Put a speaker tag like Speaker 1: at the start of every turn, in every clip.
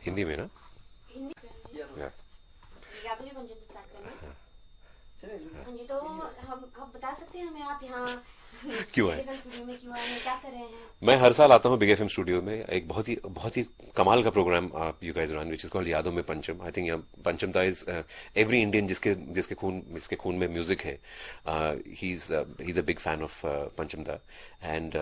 Speaker 1: हिंदी में ना?
Speaker 2: हिंदी
Speaker 1: या
Speaker 2: यादों के पंचम से स्टार्ट करना है।
Speaker 3: चलिए।
Speaker 2: हाँ जी, तो हम आप बता सकते हैं हमें आप यहाँ
Speaker 1: क्यों आए?
Speaker 2: स्टूडियो में क्यों आए हैं, क्या कर रहे हैं?
Speaker 1: मैं हर साल आता हूँ बिग एफएम स्टूडियो में। एक बहुत ही कमाल का प्रोग्राम आप you guys run, which is called यादों में पंचम। आई think Pancham da is every Indian जिसके खून में म्यूजिक है, he is a big fan of पंचम दा। एंड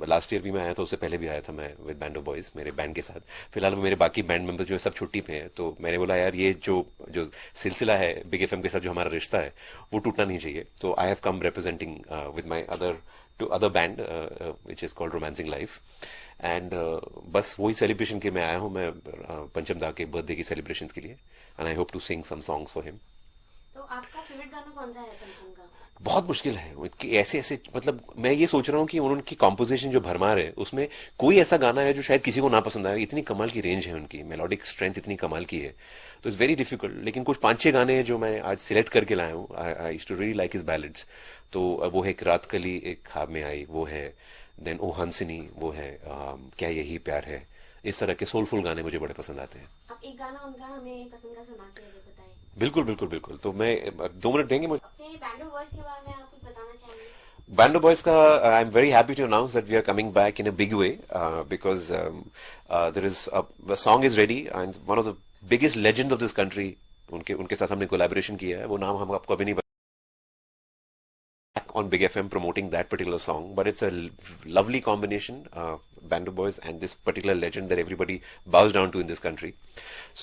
Speaker 1: लास्ट ईयर भी मैं आया था, उससे पहले भी आया था मैं विद बैंड ऑफ बॉयज, मेरे बैंड के साथ। फिलहाल वो मेरे बाकी बैंड मेंबर्स जो है सब छुट्टी पे हैं, तो मैंने बोला यार ये जो जो सिलसिला है बिग एफएम के साथ, जो हमारा रिश्ता है वो टूटना नहीं चाहिए। तो I have come representing with my other band which is called Romancing Life, and बस वही सेलिब्रेशन के मैं आया हूँ मैं, पंचम दा के बर्थडे की सेलिब्रेशंस के लिए, and I hope to sing some songs for him.
Speaker 2: तो आपका फेवरेट गाना कौन सा है पंचम का?
Speaker 1: बहुत मुश्किल है कि ऐसे ऐसे, मतलब मैं ये सोच रहा हूँ कि उनकी कॉम्पोजिशन जो भरमार है उसमें कोई ऐसा गाना है जो शायद किसी को ना पसंद आए। इतनी कमाल की रेंज है उनकी, मेलोडिक स्ट्रेंथ इतनी कमाल की है, तो इट्स वेरी डिफिकल्ट। लेकिन कुछ 5-6 गाने हैं जो मैं आज सिलेक्ट करके लाया हूँ। I used to really like his ballads. तो वो है एक रात कली एक ख्वाब में आई, वो है। देन ओ हंसनी, वो है क्या यही प्यार है। इस तरह के सोलफुल गाने मुझे बड़े पसंद आते हैं।
Speaker 2: आप एक गाना उनका हमें पसंद का सुना के बताएं।
Speaker 1: बिल्कुल बिल्कुल बिल्कुल। तो मैं 2 मिनट देंगे मुझे?
Speaker 2: अपने बैंड ऑफ वॉइस के बारे में आप कुछ बताना चाहेंगे?
Speaker 1: Band of Boys ka, I'm very happy to announce that we are coming back in a big way, because there is a song is ready, and one of the biggest legends of this country, उनके साथ हमने collaboration किया है। वो नाम हम आपको अभी नहीं on Big FM promoting that particular song, but it's a lovely combination, Band of Boys and this particular legend that everybody bows down to in this country.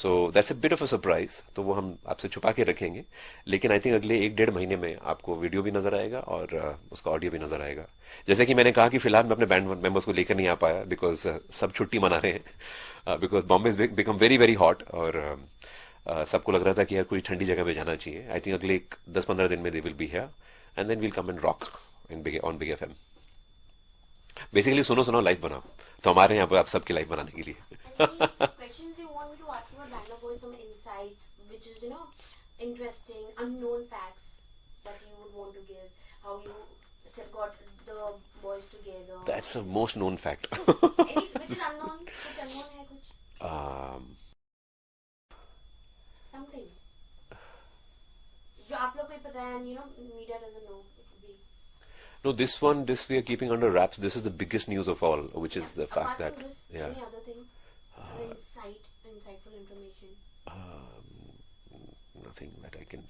Speaker 1: So that's a bit of a surprise. तो वो हम आपसे छुपा के रखेंगे, लेकिन I think अगले 1-1.5 महीने में आपको वीडियो भी नजर आएगा और उसका ऑडियो भी नजर आएगा। जैसे कि मैंने कहा कि फिलहाल मैं अपने बैंड मेंबर्स को लेकर नहीं आ पाया, बिकॉज सब छुट्टी मना रहे हैं, because Bombay become very very hot, और सबको लग रहा था कि यार कोई ठंडी जगह पे जाना चाहिए। आई थिंक अगले 10-15 दिन में they will be here, and then we'll come and rock on Big FM. Basically सुनो लाइव बनाओ, तो हमारे यहाँ पर आप सबकी लाइव बनाने के लिए।
Speaker 2: Questions you want me to ask you about Band of Boys, some insights, which is interesting, unknown facts that you would want to give, how you got the boys together.
Speaker 1: That's the most known fact.
Speaker 2: Which is unknown? कुछ unknown है कुछ? Something. जो आप लोग को ही पता है, and media doesn't know. It could be.
Speaker 1: No, this we are keeping under wraps. This is the biggest news of all, which is the fact
Speaker 2: Apart
Speaker 1: that
Speaker 2: from this, any other thing? Other insightful information.
Speaker 1: nothing that I can.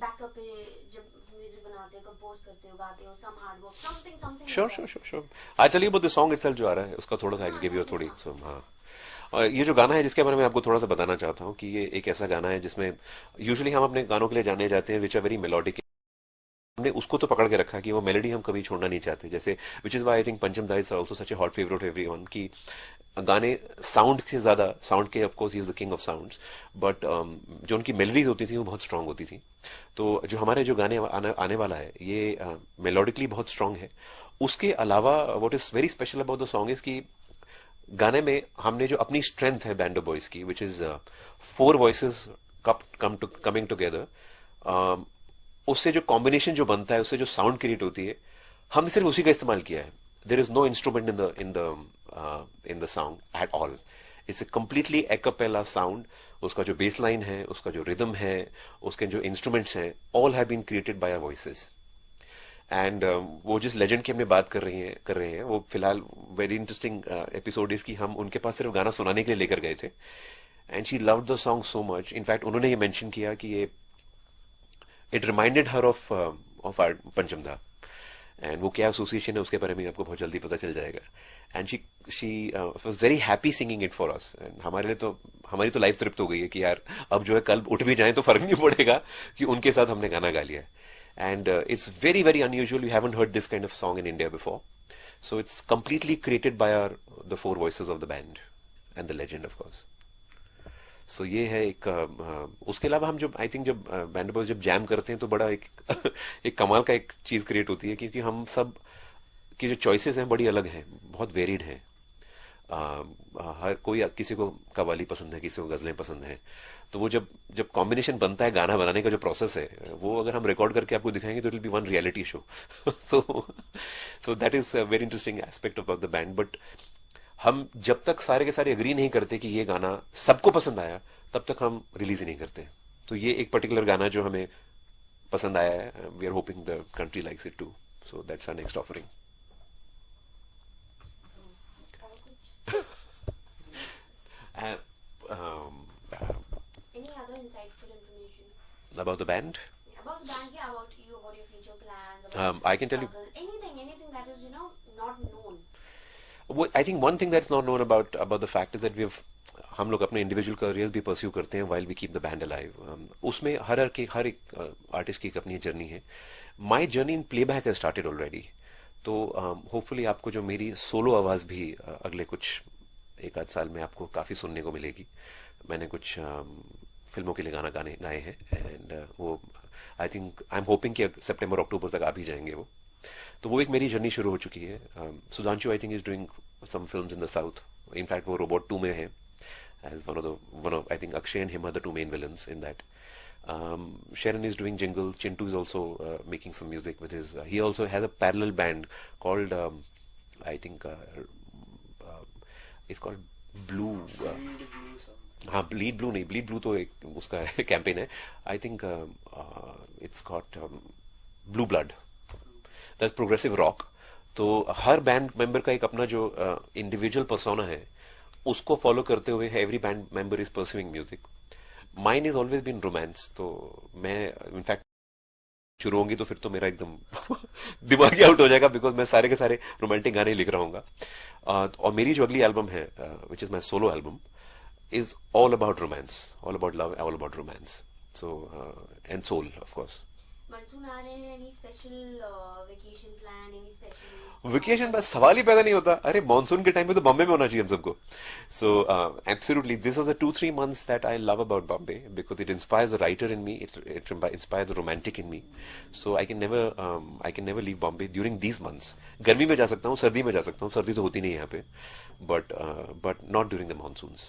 Speaker 2: Backup पे जब music बनाते हो, compose करते हो, गाते हो, some hard work, something.
Speaker 1: Sure. I tell you about the song itself जो आ रहा है, उसका थोड़ा सा I can give you थोड़ी हाँ। और ये जो गाना है जिसके बारे में आपको थोड़ा सा बताना चाहता हूँ कि ये एक ऐसा गाना है जिसमें यूजुअली हम अपने गानों के लिए जाने जाते हैं विच आर वेरी मेलोडिक। हमने उसको तो पकड़ के रखा कि वो मेलोडी हम कभी छोड़ना नहीं चाहते, जैसे which is why I think Pancham da is also such a hot favourite everyone, की गाने साउंड से ज्यादा, साउंड के of course he is the king of sounds, but जो उनकी मेलोडीज होती थी वो बहुत स्ट्रांग होती थी। तो जो हमारे जो गाने आने वाला है ये मेलोडिकली बहुत स्ट्रांग है। उसके अलावा what is very special about the song is की गाने में हमने जो अपनी स्ट्रेंथ है बैंड ऑफ बॉयज की, which is 4 voices coming together, उससे जो कॉम्बिनेशन जो बनता है, उससे जो साउंड क्रिएट होती है, हमने सिर्फ उसी का इस्तेमाल किया है। There is no instrument in the song at all. It's a completely a cappella sound. उसका जो बेस लाइन है, उसका जो रिदम है, उसके जो इंस्ट्रूमेंट्स हैं, all have been created by our voices. And वो जिस लेजेंड की हमने बात कर रहे हैं वो फिलहाल वेरी इंटरेस्टिंग एपिसोड इसकी, हम उनके पास सिर्फ गाना सुनाने के लिए लेकर गए थे, and she loved the song so much. In fact उन्होंने ये मेंशन किया कि ये it reminded her of our Pancham da, and वो क्या एसोसिएशन है उसके बारे में आपको बहुत जल्दी पता चल जाएगा। And she was very happy singing it for us, and हमारी तो लाइफ तृप्त हो गई है कि यार अब जो है कल उठ भी जाए तो फर्क नहीं पड़ेगा कि उनके साथ हमने गाना गा लिया है। And it's very very unusual. You haven't heard this kind of song in India before, so it's completely created by the 4 voices of the band and the legend of course. So ये है एक उसके अलावा हम जब I think जब band boys जब jam करते हैं तो बड़ा एक एक कमाल का एक चीज क्रिएट होती है, क्योंकि हम सब की जो चॉइसेस हैं बड़ी अलग हैं, बहुत वेरिड हैं। हर कोई, किसी को कव्वाली पसंद है, किसी को गजलें पसंद है, तो वो जब कॉम्बिनेशन बनता है, गाना बनाने का जो प्रोसेस है, वो अगर हम रिकॉर्ड करके आपको दिखाएंगे तो it will be one reality show. So that is a very interesting aspect of the band. But हम जब तक सारे के सारे एग्री नहीं करते कि ये गाना सबको पसंद आया, तब तक हम रिलीज ही नहीं करते. तो ये एक पर्टिकुलर गाना जो हमें पसंद आया है, we are hoping the country likes it too. So that's our next offering.
Speaker 2: और कुछ any other insightful information
Speaker 1: About the band,
Speaker 2: about the band, yeah, about you, about your future plans, about
Speaker 1: I can tell you.
Speaker 2: struggle, anything that is not known.
Speaker 1: I think one thing that's not known about the fact is that हम लोग अपने individual careers भी pursue करते हैं while we keep the band alive. उसमें हर एक artist की एक अपनी जर्नी है. My journey in playback has started already. तो होपफुली आपको जो मेरी सोलो आवाज भी अगले कुछ एक आध साल में आपको काफी सुनने को मिलेगी. मैंने कुछ फिल्मों के लिए गाने गाए हैं, एंड वो I think I am hoping कि सितंबर अक्टूबर तक आ भी जाएंगे वो. तो वो एक मेरी जर्नी शुरू हो चुकी है. Sudhanshu I think is doing some films in the south. In fact वो रोबोट 2 में है as one of I think Akshay and him are the two main villains in that. Sharon is doing jingle. Chintu is also making some music with his. He also has a parallel band called I think it's called Blue. हाँ, Bleed Blue नहीं, Bleed Blue तो एक उसका campaign है. I think it's got Blue Blood. That's progressive rock. तो हर band member का एक अपना जो इंडिविजुअल पर्सोना है, उसको फॉलो करते हुए every band member is pursuing music. Mine is always been romance. तो मैं इनफैक्ट शुरू होंगी तो फिर तो मेरा एकदम दिमाग ही आउट हो जाएगा, बिकॉज मैं सारे के सारे रोमांटिक गाने लिख रहा हूँ. और मेरी जो अगली एल्बम है, which is my solo album, is all about romance, all about love, all about romance. So and soul of course.
Speaker 2: Monsoon आ रहे हैं, any special vacation plan, any special
Speaker 1: vacation बस सवाल ही पैदा नहीं होता. अरे मॉनसून के टाइम पे तो बॉम्बे में होना चाहिए हम सबको. So absolutely this is the 2-3 months that I love about Bombay, because it inspires the writer in me, it inspires the romantic in me. So I can never leave Bombay during these months. गर्मी में जा सकता हूँ, सर्दी में जा सकता हूँ. सर्दी तो होती नहीं है यहाँ पे, but not during the monsoons.